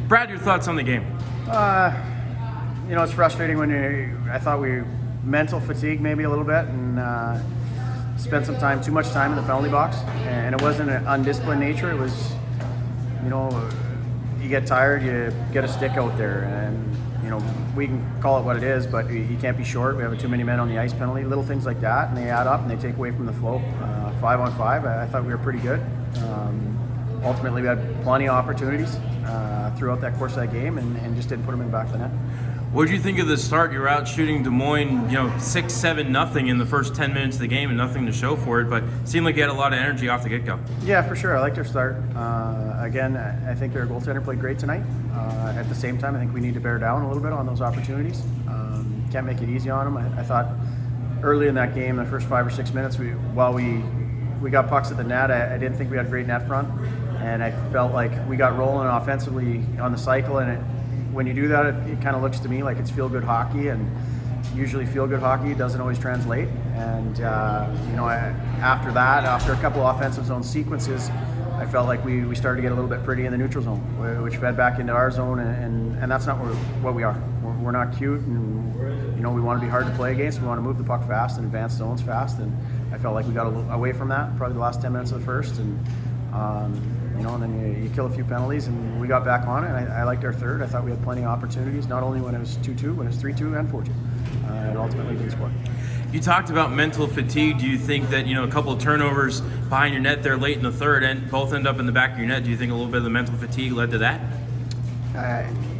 Brad, your thoughts on the game? It's frustrating when I thought we mental fatigue maybe a little bit and spent too much time in the penalty box, and it wasn't an undisciplined nature. It was, you get tired, you get a stick out there, and we can call it what it is, but you can't be short. We have too many men on the ice penalty, little things like that, and they add up and they take away from the flow. 5-on-5, I thought we were pretty good. Ultimately, we had plenty of opportunities throughout that course of that game, and just didn't put them in the back of the net. What did you think of the start? You were out shooting Des Moines, 6-7-0 in the first 10 minutes of the game and nothing to show for it, but it seemed like you had a lot of energy off the get-go. Yeah, for sure. I liked our start. Again, I think their goaltender played great tonight. At the same time, I think we need to bear down a little bit on those opportunities. Can't make it easy on them. I thought early in that game, the first 5 or 6 minutes, while we got pucks at the net, I didn't think we had a great net front, and I felt like we got rolling offensively on the cycle, and when you do that, it kind of looks to me like it's feel-good hockey, and usually feel-good hockey doesn't always translate. And after that, after a couple of offensive zone sequences, I felt like we started to get a little bit pretty in the neutral zone, which fed back into our zone, and that's not what we are. We're not cute, and we want to be hard to play against. We want to move the puck fast and advance zones fast, and I felt like we got away from that probably the last 10 minutes of the first, and then you kill a few penalties, and we got back on it. And I liked our third. I thought we had plenty of opportunities, not only when it was 2-2, when it was 3-2 and 4-2, and ultimately didn't score. You talked about mental fatigue. Do you think that a couple of turnovers behind your net there late in the third and both end up in the back of your net? Do you think a little bit of the mental fatigue led to that?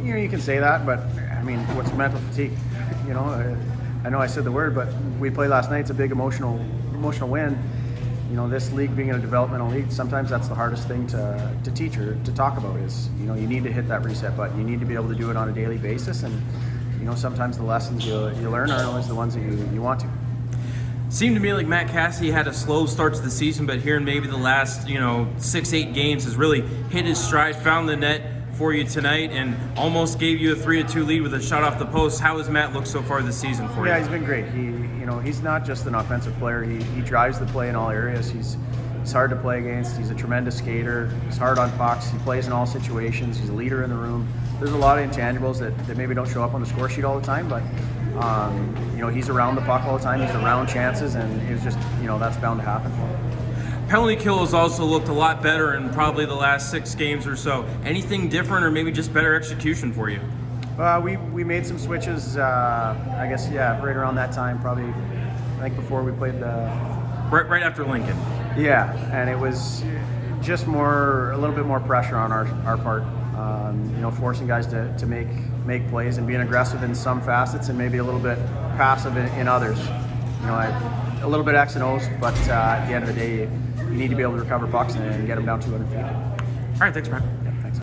You can say that, but I mean, what's mental fatigue? I know I said the word, but we played last night. It's a big emotional win. This league being a developmental league, sometimes that's the hardest thing to teach or to talk about is, you need to hit that reset button. You need to be able to do it on a daily basis, and sometimes the lessons you learn aren't always the ones that you want to. Seemed to me like Matt Cassie had a slow start to the season, but here in maybe the last 6-8 games has really hit his stride, found the net for you tonight, and almost gave you a 3-2 lead with a shot off the post. How has Matt looked so far this season for you? Yeah, he's been great. He's not just an offensive player. He drives the play in all areas. He's hard to play against. He's a tremendous skater. He's hard on pucks. He plays in all situations. He's a leader in the room. There's a lot of intangibles that maybe don't show up on the score sheet all the time, but he's around the puck all the time. He's around chances, and it was just that's bound to happen for him. Penalty kill has also looked a lot better in probably the last 6 games or so. Anything different, or maybe just better execution for you? We made some switches, right around that time, probably, I think before we played the... Right after Lincoln. Yeah, and it was just a little bit more pressure on our part, forcing guys to make plays and being aggressive in some facets and maybe a little bit passive in others. A little bit X and O's, but at the end of the day, you need to be able to recover pucks and get them down 200 feet. All right, thanks, Brad.